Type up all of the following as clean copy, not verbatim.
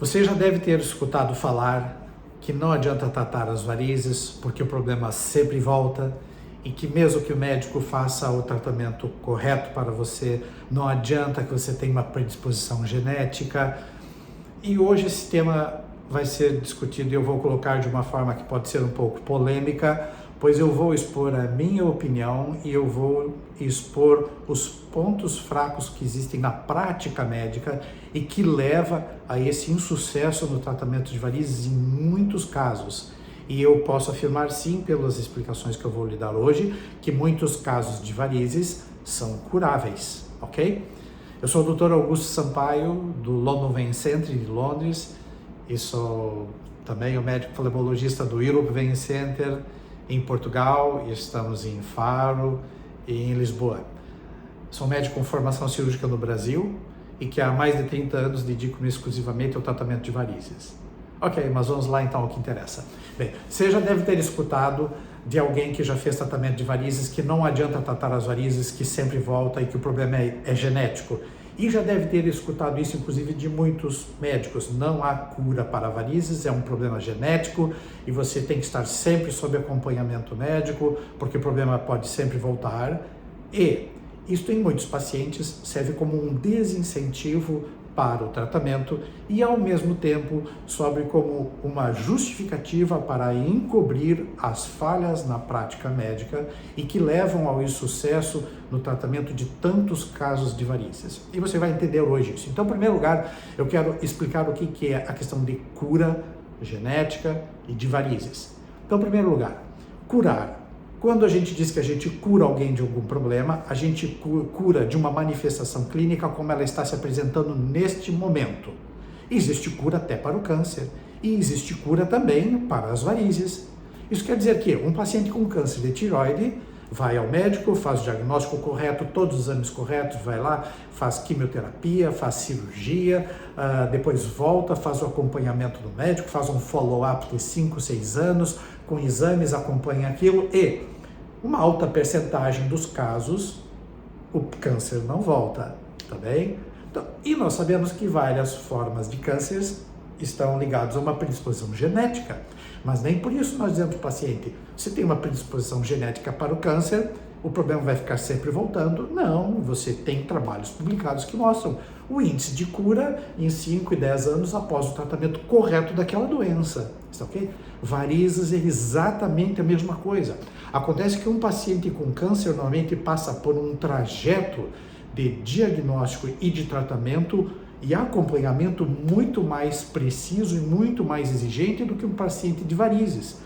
Você já deve ter escutado falar que não adianta tratar as varizes porque o problema sempre volta e que mesmo que o médico faça o tratamento correto para você, não adianta que você tenha uma predisposição genética. E hoje esse tema vai ser discutido e eu vou colocar de uma forma que pode ser um pouco polêmica, pois eu vou expor a minha opinião e eu vou expor os pontos fracos que existem na prática médica e que leva a esse insucesso no tratamento de varizes em muitos casos. E eu posso afirmar sim, pelas explicações que eu vou lhe dar hoje, que muitos casos de varizes são curáveis, ok? Eu sou o Dr. Augusto Sampaio, do London Vein Center de Londres, e sou também o médico oftalmologista do Europe Vein Center em Portugal, e estamos em Faro e em Lisboa. Sou médico com formação cirúrgica no Brasil e que há mais de 30 anos dedico-me exclusivamente ao tratamento de varizes. Ok, mas vamos lá então ao que interessa. Bem, você já deve ter escutado de alguém que já fez tratamento de varizes que não adianta tratar as varizes, que sempre volta e que o problema é genético. E já deve ter escutado isso, inclusive, de muitos médicos. Não há cura para varizes, é um problema genético e você tem que estar sempre sob acompanhamento médico, porque o problema pode sempre voltar. E isto, em muitos pacientes, serve como um desincentivo para o tratamento e, ao mesmo tempo, sobe como uma justificativa para encobrir as falhas na prática médica e que levam ao insucesso no tratamento de tantos casos de varizes. E você vai entender hoje isso. Então, em primeiro lugar, eu quero explicar o que é a questão de cura genética e de varizes. Então, em primeiro lugar, curar. Quando a gente diz que a gente cura alguém de algum problema, a gente cura de uma manifestação clínica como ela está se apresentando neste momento. Existe cura até para o câncer e existe cura também para as varizes. Isso quer dizer que um paciente com câncer de tireoide vai ao médico, faz o diagnóstico correto, todos os exames corretos, vai lá, faz quimioterapia, faz cirurgia, depois volta, faz o acompanhamento do médico, faz um follow-up de 5, 6 anos, com exames, acompanha aquilo e uma alta percentagem dos casos o câncer não volta, tá bem? Então, e nós sabemos que várias formas de cânceres estão ligados a uma predisposição genética, mas nem por isso nós dizemos para o paciente, se tem uma predisposição genética para o câncer, o problema vai ficar sempre voltando. Não, você tem trabalhos publicados que mostram o índice de cura em 5 e 10 anos após o tratamento correto daquela doença, está ok? Varizes é exatamente a mesma coisa. Acontece que um paciente com câncer normalmente passa por um trajeto de diagnóstico e de tratamento e acompanhamento muito mais preciso e muito mais exigente do que um paciente de varizes.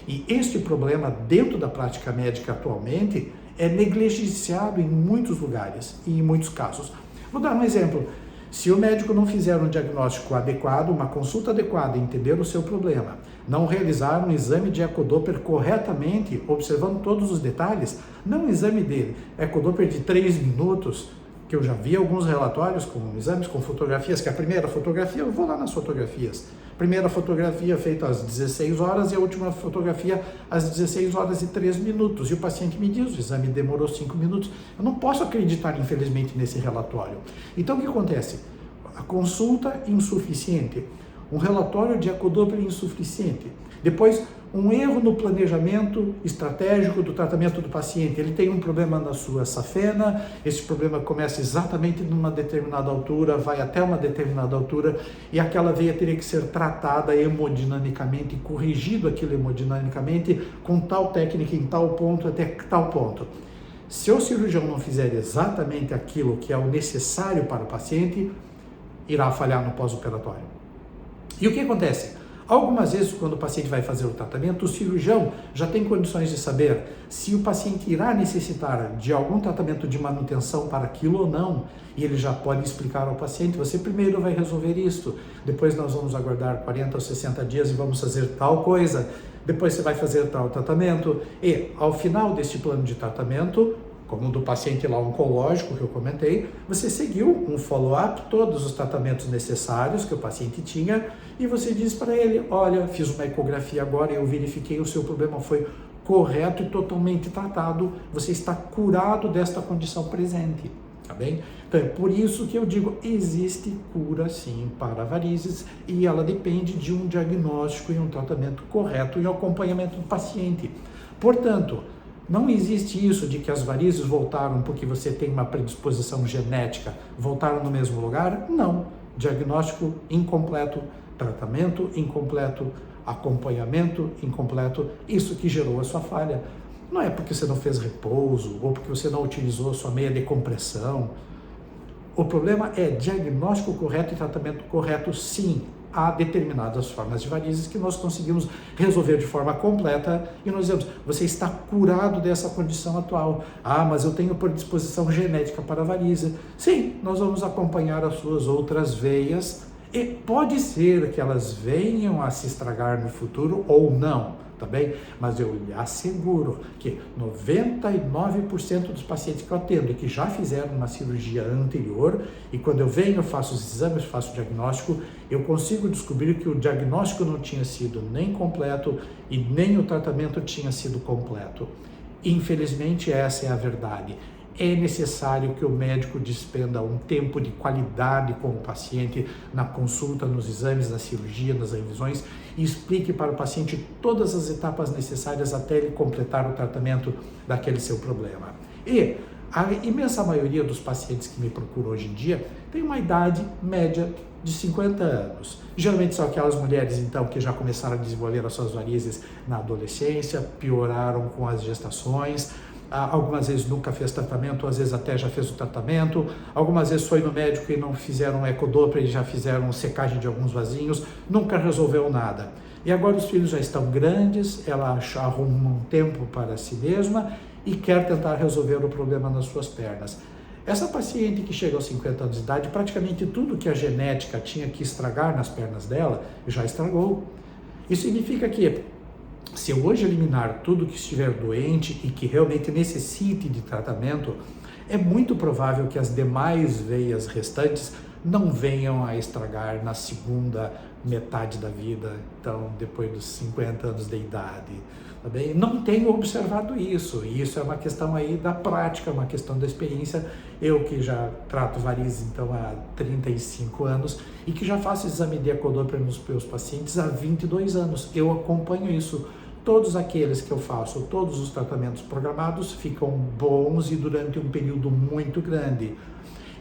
E este problema dentro da prática médica atualmente é negligenciado em muitos lugares e em muitos casos. Vou dar um exemplo. Se o médico não fizer um diagnóstico adequado, uma consulta adequada, entender o seu problema, não realizar um exame de ecodoppler corretamente, observando todos os detalhes, não um exame de ecodoppler de 3 minutos, que eu já vi alguns relatórios com exames com fotografias, que a primeira fotografia, eu vou lá nas fotografias, primeira fotografia feita às 16 horas e a última fotografia às 16 horas e 3 minutos, e o paciente me diz, o exame demorou 5 minutos, eu não posso acreditar infelizmente nesse relatório. Então o que acontece? A consulta insuficiente, um relatório de ecodoppler insuficiente, depois um erro no planejamento estratégico do tratamento do paciente. Ele tem um problema na sua safena, esse problema começa exatamente numa determinada altura, vai até uma determinada altura e aquela veia teria que ser tratada hemodinamicamente, corrigido aquilo hemodinamicamente com tal técnica em tal ponto até tal ponto. Se o cirurgião não fizer exatamente aquilo que é o necessário para o paciente, irá falhar no pós-operatório. E o que acontece? Algumas vezes, quando o paciente vai fazer o tratamento, o cirurgião já tem condições de saber se o paciente irá necessitar de algum tratamento de manutenção para aquilo ou não, e ele já pode explicar ao paciente, você primeiro vai resolver isso, depois nós vamos aguardar 40 ou 60 dias e vamos fazer tal coisa, depois você vai fazer tal tratamento, e ao final deste plano de tratamento, como o do paciente lá oncológico que eu comentei, você seguiu um follow-up, todos os tratamentos necessários que o paciente tinha, e você diz para ele, olha, fiz uma ecografia agora e eu verifiquei o seu problema foi correto e totalmente tratado, você está curado desta condição presente. tá bem? Então é por isso que eu digo, existe cura sim para varizes e ela depende de um diagnóstico e um tratamento correto e um acompanhamento do paciente. Portanto, não existe isso de que as varizes voltaram porque você tem uma predisposição genética, voltaram no mesmo lugar? Não. Diagnóstico incompleto, tratamento incompleto, acompanhamento incompleto, isso que gerou a sua falha. Não é porque você não fez repouso ou porque você não utilizou a sua meia de compressão. O problema é diagnóstico correto e tratamento correto, sim. Há determinadas formas de varizes que nós conseguimos resolver de forma completa e nós dizemos, você está curado dessa condição atual. Ah, mas eu tenho predisposição genética para varize. Sim, nós vamos acompanhar as suas outras veias e pode ser que elas venham a se estragar no futuro ou não. Tá bem? Mas eu lhe asseguro que 99% dos pacientes que eu atendo e que já fizeram uma cirurgia anterior, e quando eu venho, eu faço os exames, faço o diagnóstico, eu consigo descobrir que o diagnóstico não tinha sido nem completo e nem o tratamento tinha sido completo. Infelizmente, essa é a verdade. É necessário que o médico despenda um tempo de qualidade com o paciente na consulta, nos exames, na cirurgia, nas revisões e explique para o paciente todas as etapas necessárias até ele completar o tratamento daquele seu problema. E a imensa maioria dos pacientes que me procuram hoje em dia tem uma idade média de 50 anos. Geralmente são aquelas mulheres, então, que já começaram a desenvolver as suas varizes na adolescência, pioraram com as gestações, algumas vezes nunca fez tratamento, às vezes até já fez o tratamento, algumas vezes foi no médico e não fizeram um ecodoppler e já fizeram secagem de alguns vasinhos, nunca resolveu nada. E agora os filhos já estão grandes, ela arruma um tempo para si mesma e quer tentar resolver o problema nas suas pernas. Essa paciente que chega aos 50 anos de idade, praticamente tudo que a genética tinha que estragar nas pernas dela, já estragou. Isso significa que se eu hoje eliminar tudo que estiver doente e que realmente necessite de tratamento, é muito provável que as demais veias restantes não venham a estragar na segunda metade da vida, então depois dos 50 anos de idade. Tá bem? Não tenho observado isso, e isso é uma questão aí da prática, uma questão da experiência. Eu que já trato varizes então há 35 anos e que já faço exame de ecodoppler nos meus pacientes há 22 anos, eu acompanho isso. Todos aqueles que eu faço, todos os tratamentos programados ficam bons e durante um período muito grande.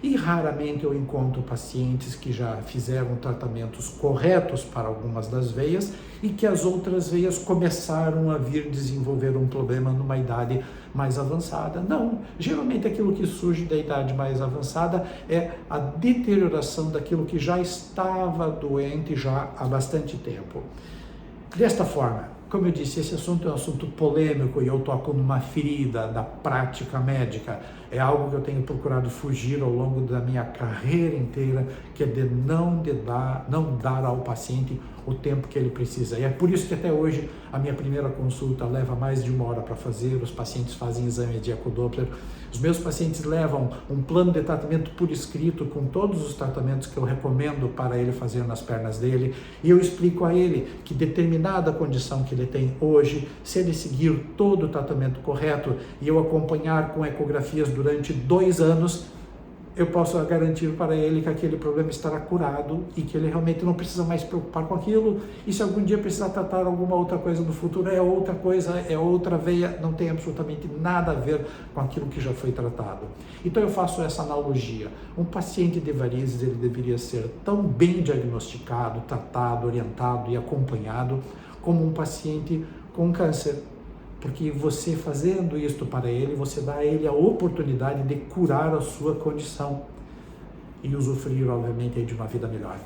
E raramente eu encontro pacientes que já fizeram tratamentos corretos para algumas das veias e que as outras veias começaram a vir desenvolver um problema numa idade mais avançada. Não, geralmente aquilo que surge da idade mais avançada é a deterioração daquilo que já estava doente já há bastante tempo. Desta forma, como eu disse, esse assunto é um assunto polêmico e eu toco numa ferida da prática médica. É algo que eu tenho procurado fugir ao longo da minha carreira inteira, que é de não dar ao paciente o tempo que ele precisa. E é por isso que até hoje a minha primeira consulta leva mais de 1 hora para fazer, os pacientes fazem exame de ecodoppler. Os meus pacientes levam um plano de tratamento por escrito com todos os tratamentos que eu recomendo para ele fazer nas pernas dele e eu explico a ele que determinada condição que ele tem hoje, se ele seguir todo o tratamento correto e eu acompanhar com ecografias durante 2 anos, eu posso garantir para ele que aquele problema estará curado e que ele realmente não precisa mais se preocupar com aquilo. E se algum dia precisar tratar alguma outra coisa no futuro, é outra coisa, é outra veia, não tem absolutamente nada a ver com aquilo que já foi tratado. Então eu faço essa analogia. Um paciente de varizes, ele deveria ser tão bem diagnosticado, tratado, orientado e acompanhado como um paciente com câncer. Porque você fazendo isto para ele, você dá a ele a oportunidade de curar a sua condição e usufruir, obviamente, de uma vida melhor.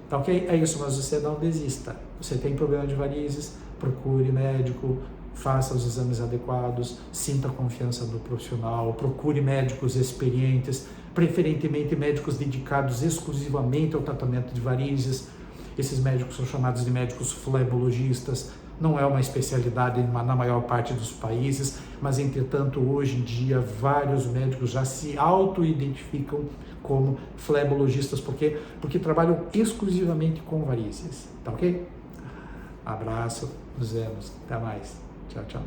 Tá ok? É isso, mas você não desista. Você tem problema de varizes, procure médico, faça os exames adequados, sinta a confiança do profissional, procure médicos experientes, preferentemente médicos dedicados exclusivamente ao tratamento de varizes. Esses médicos são chamados de médicos flebologistas. Não é uma especialidade na maior parte dos países, mas, entretanto, hoje em dia, vários médicos já se auto-identificam como flebologistas. Por quê? Porque trabalham exclusivamente com varizes. Tá ok? Abraço, nos vemos. Até mais. Tchau, tchau.